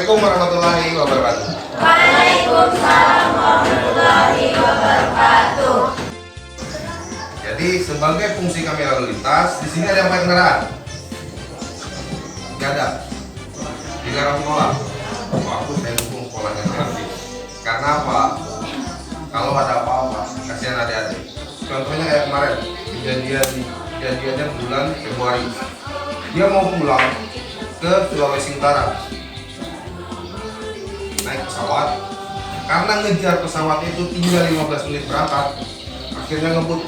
Assalamualaikum warahmatullahi wabarakatuh. Waalaikumsalam warahmatullahi wabarakatuh. Jadi sebagai fungsi kamera lalu lintas, di sini ada 4 kendaraan. Gak ada. Dilarang sekolah. Aku saya dukung sekolahnya nanti. Karena apa? Kalau ada apa-apa, kasihan adik-adik. Contohnya kayak kemarin, kejadiannya bulan Februari. Dia mau pulang ke Sulawesi Utara, naik pesawat. Karena ngejar pesawat itu tinggal 15 menit berangkat, akhirnya ngebut.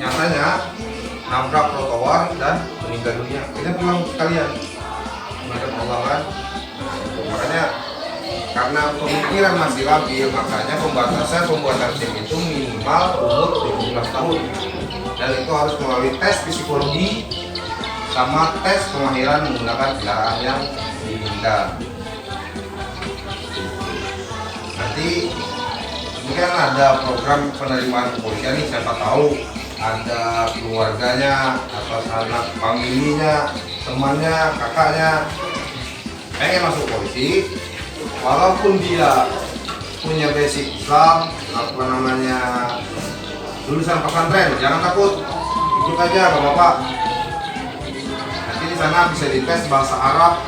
Nyatanya nabrak trotoar dan meninggal dunia. Akhirnya pulang sekalian. Menghadap Allah kan. Makanya karena pemikiran masih labil, makanya pembatasan pembuatan SIM itu minimal umur 17 tahun. Dan itu harus melalui tes psikologi sama tes kemahiran menggunakan kendaraan yang diinginkan. Nanti ini kan ada program penerimaan kepolisian nih, siapa tahu ada keluarganya atau anak familinya, temannya, kakaknya pengen masuk polisi, walaupun dia punya basic Islam, apa namanya, lulusan pesantren, jangan takut, ikut aja gak apa-apa. Nanti di sana bisa dites bahasa Arab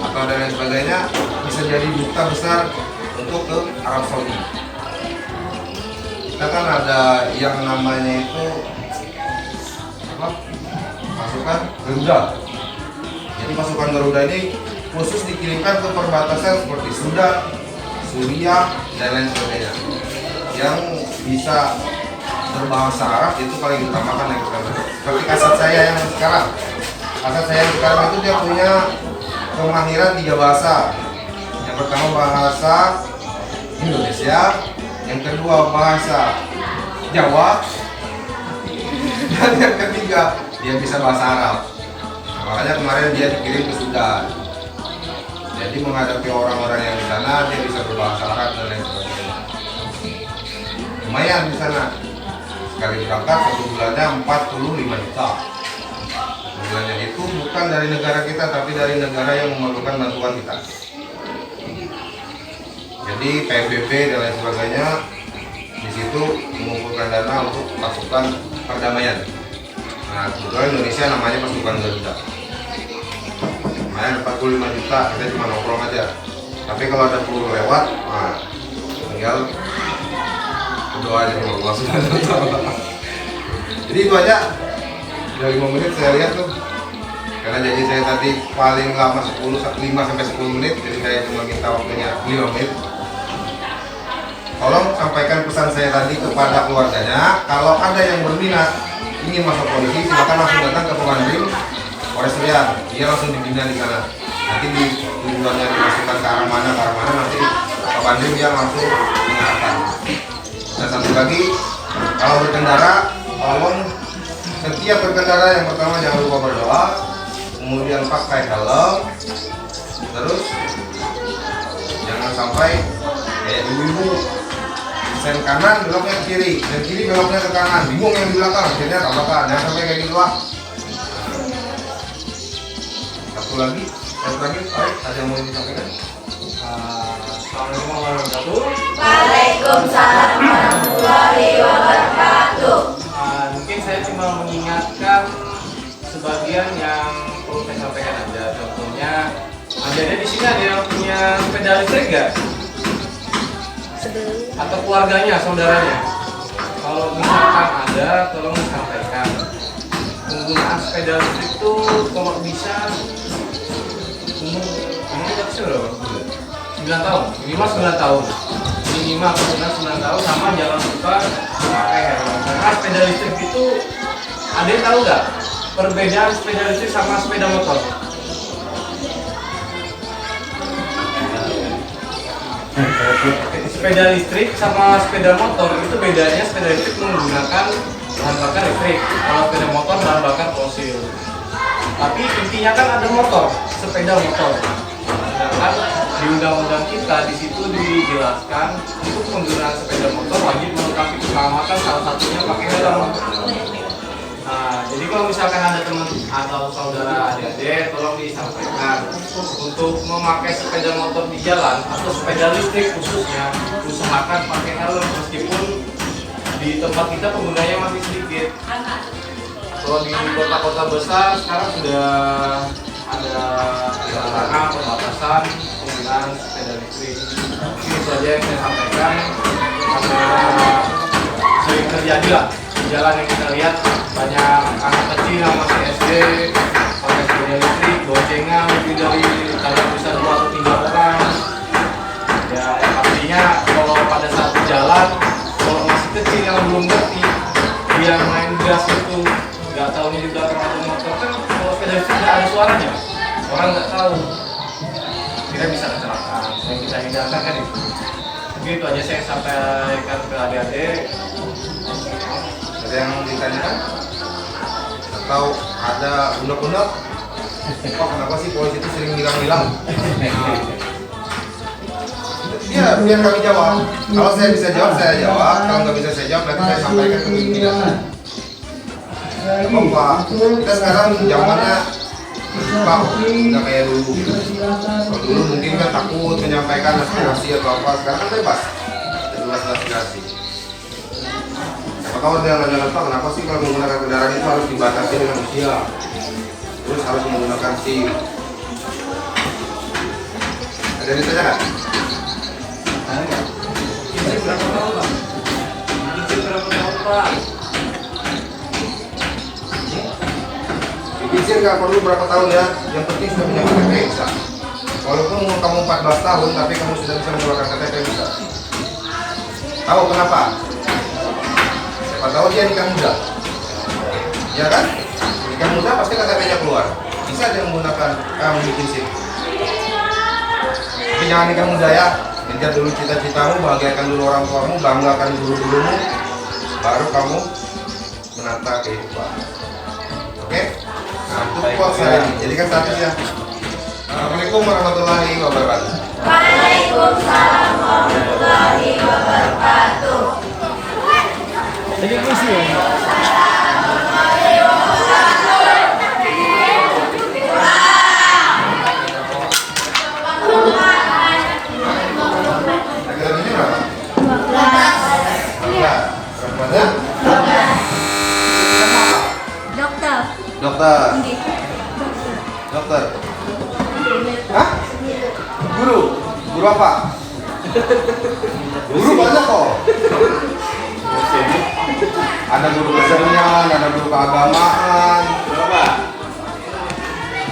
atau dan lain sebagainya, bisa jadi duta besar untuk ke Arab Saudi. Kita kan ada yang namanya itu apa? Pasukan Garuda. Jadi pasukan Garuda ini khusus dikirimkan ke perbatasan seperti Sudan, Suriah, dan lain sebagainya. Yang bisa berbahasa Arab itu paling utamakan yang kita lihat. Seperti kasat saya yang sekarang. Kasat saya yang sekarang itu dia punya kemahiran 3 bahasa. Yang pertama bahasa Indonesia, yang kedua bahasa Jawa, dan yang ketiga dia bisa bahasa Arab. Makanya kemarin dia dikirim ke Sudan. Jadi menghadapi orang-orang yang di sana dia bisa berbahasa Arab dan lain sebagainya. Lumayan di sana. Sekali berangkat 1 bulannya 45 juta. Bulannya itu bukan dari negara kita tapi dari negara yang memerlukan bantuan kita. Jadi PBB dan lain sebagainya di situ mengumpulkan dana untuk pasukan perdamaian. Nah, kebetulan Indonesia namanya pasukan Garuda. Lumayan 45 juta, kita cuma nongkrong aja. Tapi kalau ada peluru lewat, nah tinggal berdoa aja sama Allah Subhanahu wa Ta'ala. Jadi itu aja. Udah 5 menit saya lihat tuh. Karena janji saya tadi paling lama 5 sampai 10 menit, jadi saya cuma minta waktunya 5 menit. Tolong sampaikan pesan saya tadi kepada keluarganya, kalau ada yang berminat ingin masuk polisi, silakan langsung datang ke Pemandim Polres Riau. Dia langsung dibina di sana. Nanti di tujuannya dimasukkan ke arah mana nanti Pemandim dia langsung mengarahkan. Dan satu lagi, kalau berkendara, tolong setiap berkendara yang pertama jangan lupa berdoa, kemudian pakai helm, terus jangan sampai kayak ibu-ibu sen kanan beloknya ke kiri, dan kiri beloknya ke kanan, bingung yang di belakang, akhirnya tabrakan. Jangan sampai kayak gitu lah. Satu lagi, ada yang mau disampaikan? Assalamualaikum warahmatullahi wabarakatuh. Waalaikumsalam warahmatullahi wabarakatuh. Mungkin saya cuma mengingatkan sebagian yang perlu saya sampaikan aja. Contohnya, ada di sini ada yang punya sepeda listrik nggak? Atau keluarganya, saudaranya? Kalau misalkan ada, tolong disampaikan. Penggunaan sepeda listrik itu kalau bisa umur berapa? 9 tahun, minimal 9 tahun. Minimal 9 tahun, sama jangan lupa memakai helm. Karena sepeda listrik itu, ada yang tahu nggak perbedaan sepeda listrik sama sepeda motor? Sepeda listrik sama sepeda motor itu bedanya, sepeda listrik menggunakan bahan bakar listrik, kalau sepeda motor bahan bakar fosil. Tapi intinya kan ada motor, sepeda motor. Sedangkan di undang-undang kita di situ dijelaskan untuk penggunaan sepeda motor wajib melengkapi keselamatan, salah satunya pakai helm. Nah, jadi kalau misalkan ada teman atau saudara adik-adik, tolong disampaikan untuk memakai sepeda motor di jalan atau sepeda listrik khususnya, usahakan pakai helm meskipun di tempat kita penggunanya masih sedikit. Kalau di kota-kota besar sekarang sudah ada larangan pembatasan penggunaan sepeda listrik. Ini saja yang saya sampaikan karena sering terjadi lah di jalan yang kita lihat banyak anak kecil yang masih SD pakai sepeda listrik, boncengan lebih dari kalau bisa 2 atau 3 orang. Ya artinya kalau pada saat jalan kalau masih kecil yang belum ngerti dia main gas itu nggak tahu di belakang ada motor kan kalau sepeda listrik nggak ada suaranya orang nggak tahu kita bisa kecelakaan yang kita hindarkan kan itu. Jadi itu aja saya sampaikan ke adik-adik. Ada yang ditanyakan? Atau ada undang-undang? Oh, kenapa sih polisi itu sering hilang-hilang? Ya, biar kami jawab. Kalau saya bisa jawab, saya jawab. Kalau nggak bisa saya jawab, nanti saya sampaikan ke pimpinan. Pak, kita sekarang zamannya Pak, nggak kayak dulu. Kalau dulu mungkin kan takut menyampaikan aspirasi atau apa. Sekarang kan bebas, bebas aspirasi. Siapa tahu ada yang nanya, Pak, kenapa sih kalau menggunakan kendaraan itu harus dibatasi dengan usia? Terus harus menggunakan SIM. Ada yang ditanya nggak? Ini berapa tahun Pak? Ini berapa tahun Pak? Izin nggak perlu berapa tahun ya, yang penting sudah punya KTP bisa. Walaupun umur kamu 14 tahun, tapi kamu sudah bisa mengeluarkan KTP bisa. Tahu kenapa? Siapa tahu dia nikah muda, ya kan? Nikah muda pasti KTP-nya keluar. Bisa dia menggunakan bikin SIM. Tapi jangan nikah muda ya. Kejar dulu cita-citamu, bahagiakan dulu orang tuamu, banggakan guru-gurumu, baru kamu menata kehidupan. Oke? Nah, itu quotes hari ini. Jadi kan status ya. Assalamualaikum warahmatullahi wabarakatuh. Waalaikumsalam warahmatullahi wabarakatuh. Jadi puisi ya. Lagi-lagi ini berapa? 12. Perempuannya? Dokter. Dokter. Dokter. Hah? Guru? Guru apa? Guru banyak kok. Ada guru kesenian, ada guru keagamaan. Berapa?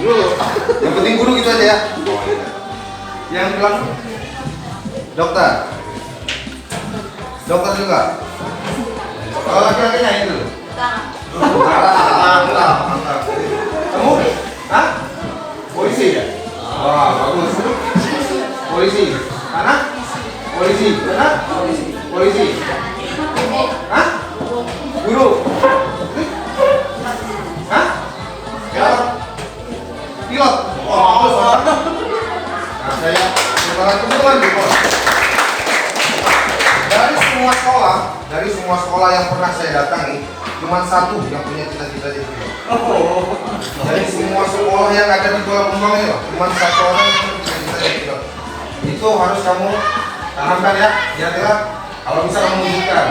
Guru. Yang penting guru gitu aja ya. Yang bilang dokter. Dokter juga. Oh, laki-lakinya itu. Mantap. Kamu? Hah? Polisi ya? Wah, bagus. Polisi. Mana? Polisi. Mana? Polisi. Hah? Guru. Hah? Pilot. Pilot. Wah, bagus. Nah, saya sekarang kebetulan di pos. Dari semua sekolah yang pernah saya datangi, cuma satu yang punya cita-cita jadi pilot. Dari semua sekolah yang ada di Kuala Lumpur ini, cuma satu orang yang punya cita-cita jadi pilot. Itu harus kamu tanamkan ya, kira-kira kalau bisa kamu wujudkan.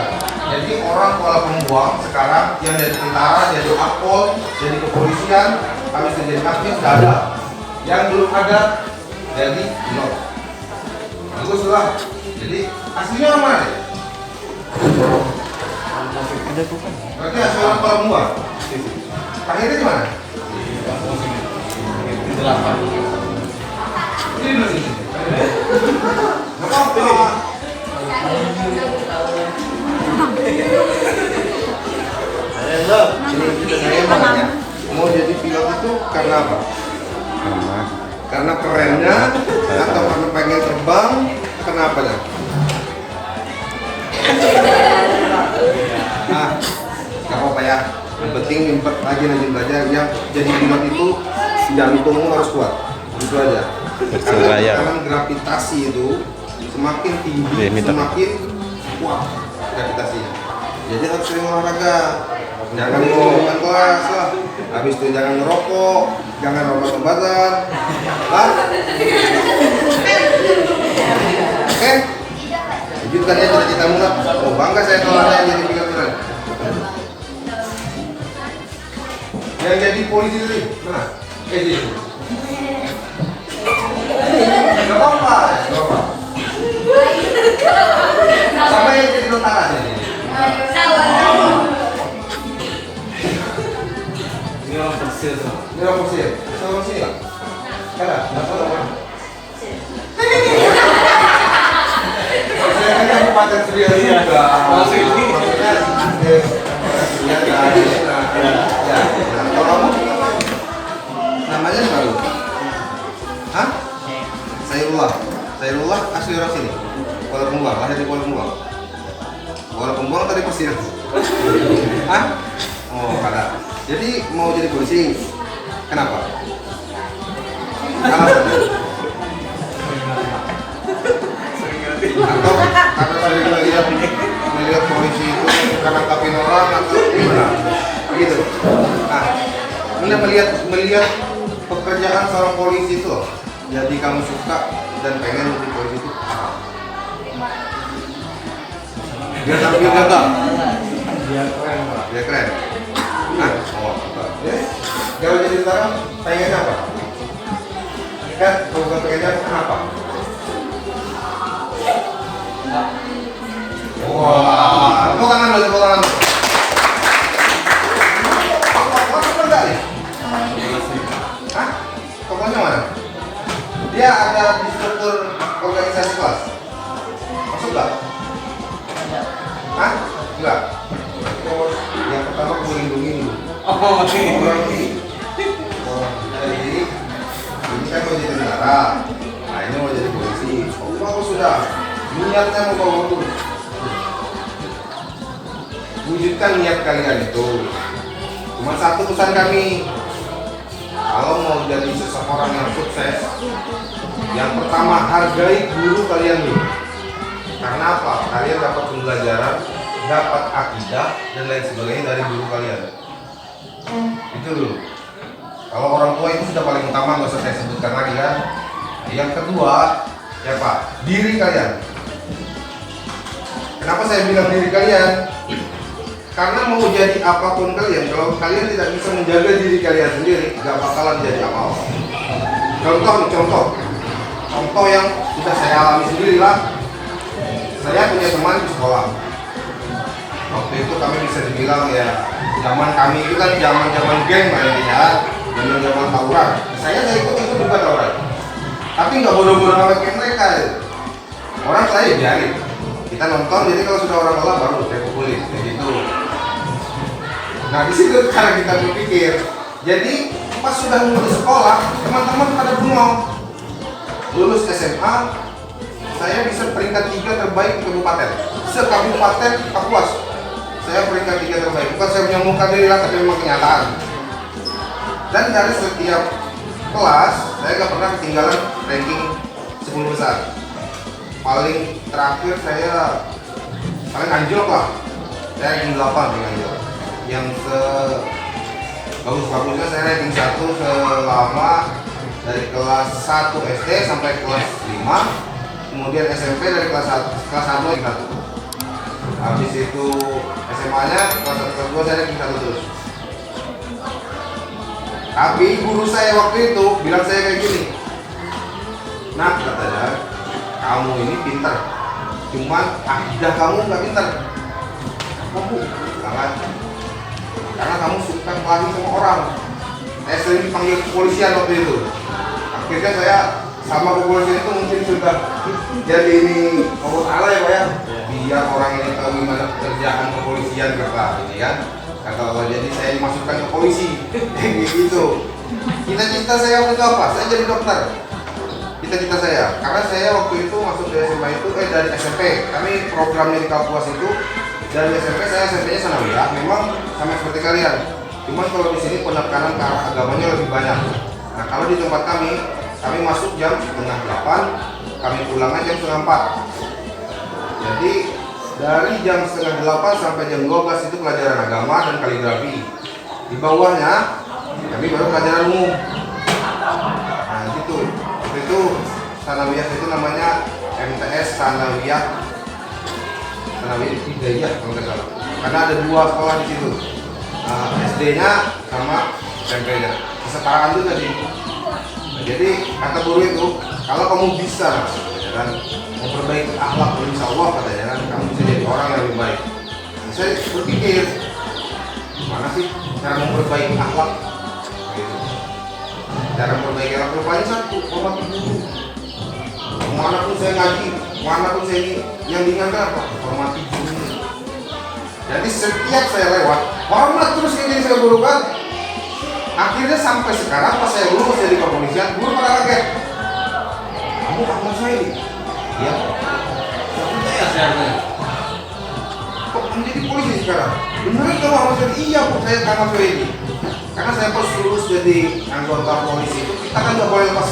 Jadi orang Kuala Pembuang sekarang yang jadi tentara, jadi akpol, jadi kepolisian, habis itu jadi aktif sudah ada. Yang belum ada jadi pilot. Bagus lah. Jadi aslinya orang mana? Ada tuh kan. Berarti asli orang Kuala Pembuang. Akhirnya di mana? Ini dulu sini. Nggak apa-apa. Saya mau tanya, mau jadi pilot itu karena apa? Karena kerennya atau karena pengen terbang? Kenapa ya? Nah, nggak apa-apa ya. Yang penting rajin belajar. Yang jadi pilot itu jantungmu harus kuat. Itu aja. Karena gravitasi itu semakin tinggi, semakin kuat gravitasinya. Jadi harus sering olahraga. Jangan ngomongin kelas lah. Habis itu jangan ngerokok, jangan obat-obatan. Lah? Oke? Wujudkan ya cita-citamu lah. Oh, bangga saya kalau ada yang jadi pikiran. Yang jadi polisi tadi, mana? Di situ. Gak apa-apa. Sama yang jadi tentara jadi. Ini orang persir. Ini orang Mesir. Sama Mesir nggak? Ada? Nggak tahu orang. Saya kan Kabupaten Suria juga. Masuk ini. Maksudnya Suria kan. Ya. Kalau kamu namanya baru? Hah? Sairullah. Sairullah asli orang sini. Kuala Pembuang, lahir di Kuala Pembuang. Kuala Pembuang tadi Mesir. Hah? Oh, ada. Jadi mau jadi polisi, kenapa? Alasannya? Atau karena tadi melihat polisi itu karena nangkapin orang atau gimana? Gitu. Nah, Anda melihat pekerjaan seorang polisi itu, jadi kamu suka dan pengen jadi polisi itu apa? Biar tampil gagah. Biar keren, Pak. Biar keren. Hah? Oh, apa? Ya? Kalau jadi tentara, pengennya apa? Kan, kalau bukan pengennya apa? Wah, tepuk tangan dulu, tepuk tangan. Masuk enggak nih? Hah? Tokohnya mana? Dia ada di struktur organisasi kelas. Masuk enggak? Hah? Enggak. Oh, yang pertama aku lindungi dulu. Oh, ini. Orang ini. Oh, jadi ini kan mau jadi tentara. Nah, ini mau jadi polisi. Oh, bagus sudah. Niatnya mau bawa dulu. Wujudkan niat kalian itu. Cuma satu pesan kami. Kalau mau jadi seseorang yang sukses, yang pertama hargai guru kalian dulu. Karena apa? Kalian dapat pembelajaran, dapat akidah dan lain sebagainya dari guru kalian. Itu dulu. Kalau orang tua itu sudah paling utama, nggak usah saya sebutkan lagi kan. Yang kedua, siapa? Diri kalian. Kenapa saya bilang diri kalian? Karena mau jadi apapun kalian, kalau kalian tidak bisa menjaga diri kalian sendiri, nggak bakalan jadi apa-apa. Contoh yang sudah saya alami sendiri lah. Saya punya teman di sekolah. Waktu itu kami bisa dibilang ya, zaman kami itu kan zaman geng intinya, zaman tawuran. Saya ikut itu juga tawuran. Tapi nggak bodoh-bodoh sama kayak mereka. Orang saya biarin. Kita nonton, jadi kalau sudah orang lelah baru saya pukulin, kayak gitu. Nah di situ cara kita berpikir. Jadi pas sudah lulus sekolah, teman-teman pada bengong. Lulus SMA, saya bisa peringkat 3 terbaik kabupaten. Se-kabupaten Kapuas, saya peringkat 3 terbaik. Bukan saya menyembuhkan diri lah, tapi memang kenyataan. Dan dari setiap kelas, saya nggak pernah ketinggalan ranking 10 besar. Paling terakhir saya paling anjlok lah. Saya ranking 8 paling anjlok. Yang bagus-bagusnya saya ranking 1 selama dari kelas 1 SD sampai kelas 5. Kemudian SMP dari kelas 1 ranking 1. Habis itu SMA-nya kelas 1 kelas 2 saya ranking 1 terus. Tapi guru saya waktu itu bilang saya kayak gini. Nah, katanya, kamu ini pintar, cuman akidah kamu nggak pintar. Apa bu? Sangat. Karena kamu suka kelahi sama orang. Saya sering dipanggil kepolisian waktu itu. Akhirnya saya sama kepolisian itu mungkin sudah jadi ini Allah Ta'ala ya Pak ya. Biar orang ini tahu gimana pekerjaan kepolisian kata ini kan. Kata Allah, jadi saya dimasukkan ke polisi. Gitu. Cita-cita saya waktu itu apa? Saya jadi dokter. Cita-cita saya, karena saya waktu itu masuk dari SMA itu, dari SMP, kami programnya di Kapuas itu dari SMP, saya SMP-nya sanawiyah, memang sama seperti kalian. Cuman kalau di sini penekanan ke arah agamanya lebih banyak. Nah kalau di tempat kami masuk jam setengah 8, kami pulangnya jam setengah 4. Jadi Dari jam setengah 8 sampai jam 12 itu pelajaran agama dan kaligrafi. Di bawahnya kami baru pelajaran umum. Nah gitu. Itu sanawiyah itu namanya MTS Sanawiyah Hidayah kalau nggak salah. Karena ada 2 sekolah di situ. SD-nya sama SMP-nya. Kesetaraan itu tadi. Nah, jadi kata guru itu, kalau kamu bisa, ya kan, memperbaiki akhlak, insya Allah katanya kan, kamu bisa jadi orang yang lebih baik. Nah, saya berpikir, mana sih cara memperbaiki akhlak? Gitu. Cara memperbaiki akhlak rupanya satu, hormati guru. Mana pun saya ngaji, mana pun saya ini, yang diingatkan apa? Hormati guru. Jadi setiap saya lewat, hormat terus ini saya guru kan. Akhirnya sampai sekarang pas saya lulus dari kepolisian, guru pada kaget. Kamu anak saya ini? Iya. Saya saya. Kok menjadi polisi sekarang? Beneran kamu anak saya? Iya, kok saya anak saya ini. Karena saya pas lulus jadi anggota polisi itu, kita kan nggak boleh lepas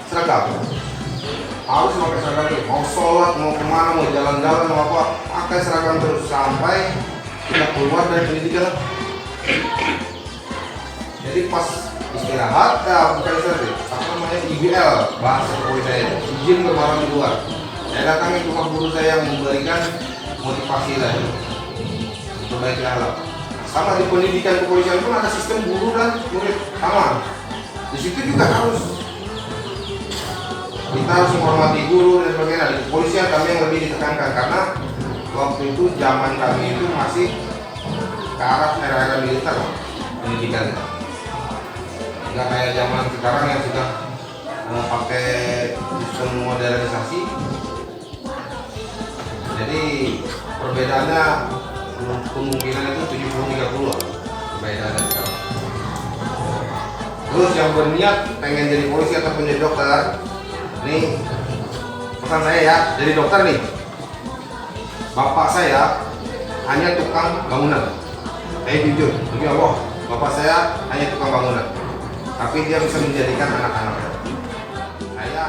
seragam. Harus pakai seragam itu. Mau sholat, mau kemana, mau jalan-jalan, mau apa, pakai seragam terus sampai kita keluar dari pendidikan. Jadi pas istirahat, bukan istirahat, apa namanya IBL, bahasa kepolisian, izin bermalam di luar. Saya datangi ke rumah guru saya yang memberikan motivasi lagi, perbaiki akhlak. Sama di pendidikan kepolisian pun ada sistem guru dan murid sama. Di situ juga harus kita harus menghormati guru dan sebagainya. Di kepolisian kami yang lebih ditekankan karena waktu itu zaman kami itu masih ke arah era-era militer pendidikan. Nggak kayak zaman sekarang yang sudah pakai sistem modernisasi. Jadi perbedaannya kemungkinan itu 70-30 perbedaannya sekarang. Terus yang berniat pengen jadi polisi ataupun jadi dokter, nih pesan saya ya, jadi dokter nih, bapak saya hanya tukang bangunan. Saya jujur, demi Allah, bapak saya hanya tukang bangunan, tapi dia bisa menjadikan anak-anaknya. Saya